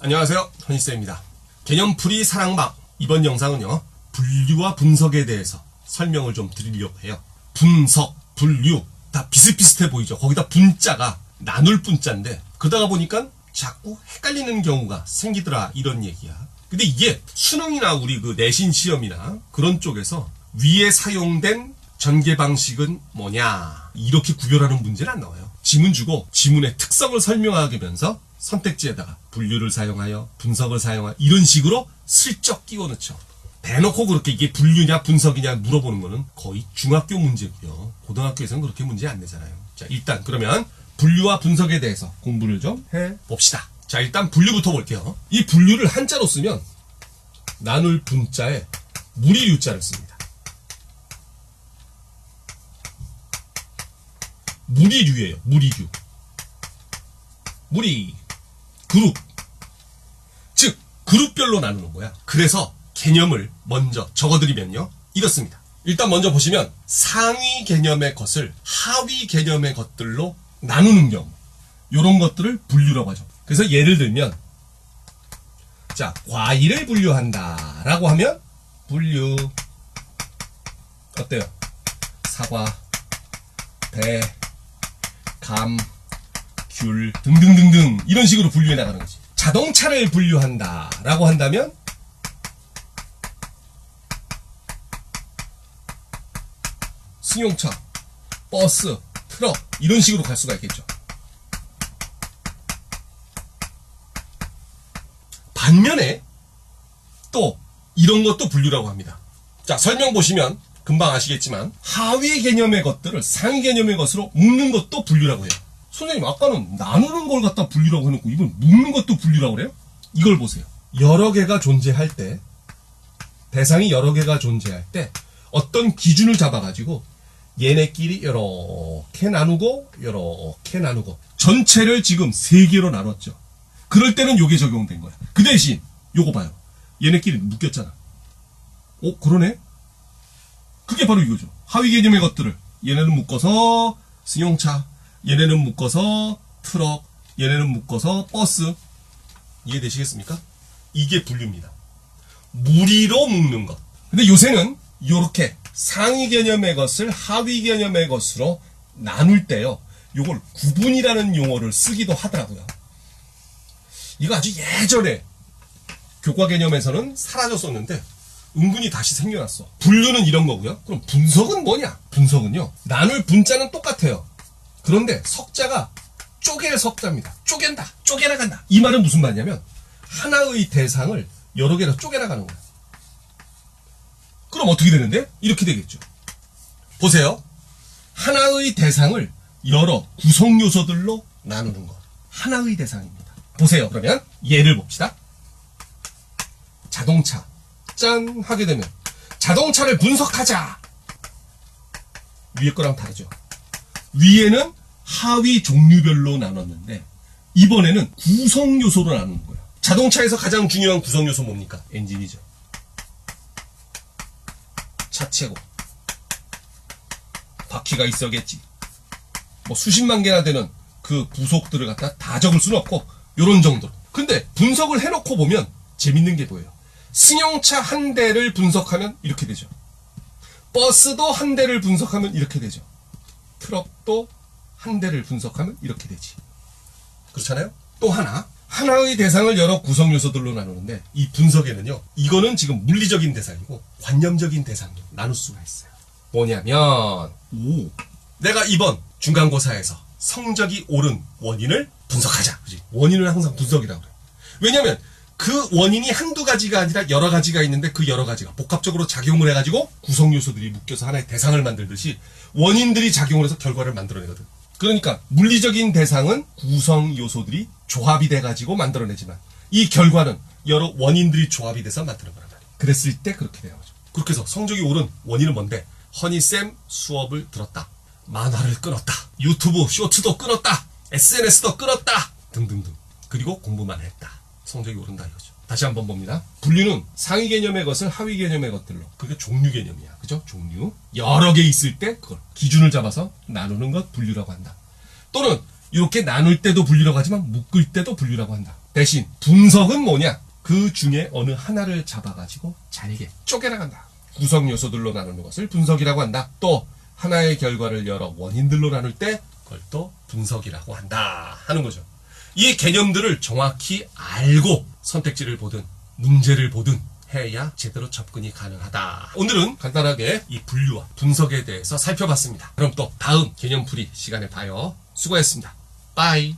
안녕하세요, 허니쌤입니다. 개념풀이 사랑방. 이번 영상은요, 분류와 분석에 대해서 설명을 좀 드리려고 해요. 분석, 분류 다 비슷비슷해 보이죠. 거기다 분자가 나눌 분자인데 그러다가 보니까 자꾸 헷갈리는 경우가 생기더라, 이런 얘기야. 근데 이게 수능이나 우리 그 내신 시험이나 그런 쪽에서 위에 사용된 전개 방식은 뭐냐, 이렇게 구별하는 문제는 안 나와요. 지문 주고 지문의 특성을 설명하면서 선택지에다가 분류를 사용하여 분석을 사용하여 이런 식으로 슬쩍 끼워 넣죠. 대놓고 그렇게 이게 분류냐 분석이냐 물어보는 거는 거의 중학교 문제고요. 고등학교에서는 그렇게 문제 안 내잖아요. 자, 일단 그러면 분류와 분석에 대해서 공부를 좀 해봅시다. 자, 일단 분류부터 볼게요. 이 분류를 한자로 쓰면 나눌 분자에 무리류자를 씁니다. 무리류예요. 무리류. 무리. 그룹. 즉 그룹별로 나누는 거야. 그래서 개념을 먼저 적어드리면요, 이렇습니다. 일단 먼저 보시면 상위 개념의 것을 하위 개념의 것들로 나누는 경우, 이런 것들을 분류라고 하죠. 그래서 예를 들면 자, 과일을 분류한다 라고 하면 분류. 어때요? 사과, 배, 감, 귤 등등등등 이런 식으로 분류해 나가는 거지. 자동차를 분류한다 라고 한다면 승용차, 버스, 트럭 이런 식으로 갈 수가 있겠죠. 반면에 또 이런 것도 분류라고 합니다. 자, 설명 보시면 금방 아시겠지만 하위 개념의 것들을 상위 개념의 것으로 묶는 것도 분류라고 해요. 선생님, 아까는 나누는 걸 갖다 분류라고 해놓고 이번 묶는 것도 분류라고 그래요? 이걸 보세요. 여러 개가 존재할 때, 대상이 여러 개가 존재할 때 어떤 기준을 잡아가지고 얘네끼리 이렇게 나누고 이렇게 나누고 전체를 지금 3개로 나눴죠. 그럴 때는 요게 적용된 거야. 그 대신 요거 봐요. 얘네끼리 묶였잖아. 그러네? 그게 바로 이거죠. 하위 개념의 것들을 얘네는 묶어서 승용차, 얘네는 묶어서 트럭, 얘네는 묶어서 버스. 이해되시겠습니까? 이게 분류입니다. 무리로 묶는 것. 근데 요새는 요렇게 상위 개념의 것을 하위 개념의 것으로 나눌 때요, 요걸 구분이라는 용어를 쓰기도 하더라고요. 이거 아주 예전에 교과 개념에서는 사라졌었는데 은근히 다시 생겨났어. 분류는 이런 거고요. 그럼 분석은 뭐냐? 분석은요, 나눌 분자는 똑같아요. 그런데 석자가 쪼갤 석자입니다. 쪼갠다, 쪼개나간다. 이 말은 무슨 말이냐면 하나의 대상을 여러 개로 쪼개나가는 거야. 그럼 어떻게 되는데? 이렇게 되겠죠. 보세요. 하나의 대상을 여러 구성 요소들로 나누는 것. 하나의 대상입니다. 보세요. 그러면 예를 봅시다. 자동차. 짠! 하게 되면 자동차를 분석하자. 위에 거랑 다르죠. 위에는 하위 종류별로 나눴는데 이번에는 구성 요소로 나누는 거예요. 자동차에서 가장 중요한 구성 요소 뭡니까? 엔진이죠. 차체고 바퀴가 있어야겠지. 뭐 수십만 개나 되는 그 부속들을 갖다 다 적을 수는 없고 요런 정도로. 근데 분석을 해놓고 보면 재밌는 게 보여요. 승용차 한 대를 분석하면 이렇게 되죠. 버스도 한 대를 분석하면 이렇게 되죠. 트럭도 한 대를 분석하면 이렇게 되지. 그렇잖아요? 또 하나의 대상을 여러 구성 요소들로 나누는데 이 분석에는요, 이거는 지금 물리적인 대상이고 관념적인 대상으로 나눌 수가 있어요. 뭐냐면 내가 이번 중간고사에서 성적이 오른 원인을 분석하자. 그치? 원인은 항상 분석이라고 그래요. 왜냐면 그 원인이 한두 가지가 아니라 여러 가지가 있는데 그 여러 가지가 복합적으로 작용을 해가지고 구성 요소들이 묶여서 하나의 대상을 만들듯이 원인들이 작용을 해서 결과를 만들어내거든. 그러니까 물리적인 대상은 구성 요소들이 조합이 돼가지고 만들어내지만 이 결과는 여러 원인들이 조합이 돼서 만드는 거란 말이에요. 그랬을 때 그렇게 되는 거죠. 그렇게 해서 성적이 오른 원인은 뭔데? 허니쌤 수업을 들었다, 만화를 끊었다, 유튜브 쇼츠도 끊었다, SNS도 끊었다 등등등. 그리고 공부만 했다. 성적이 오른다 이거죠. 다시 한번 봅니다. 분류는 상위 개념의 것을 하위 개념의 것들로. 그게 종류 개념이야. 그죠? 종류. 여러 개 있을 때 그걸 기준을 잡아서 나누는 것 분류라고 한다. 또는 이렇게 나눌 때도 분류라고 하지만 묶을 때도 분류라고 한다. 대신 분석은 뭐냐? 그 중에 어느 하나를 잡아가지고 잘게 쪼개나간다. 구성 요소들로 나누는 것을 분석이라고 한다. 또 하나의 결과를 여러 원인들로 나눌 때 그걸 또 분석이라고 한다 하는 거죠. 이 개념들을 정확히 알고 선택지를 보든 문제를 보든 해야 제대로 접근이 가능하다. 오늘은 간단하게 이 분류와 분석에 대해서 살펴봤습니다. 그럼 또 다음 개념풀이 시간에 봐요. 수고했습니다. 빠이.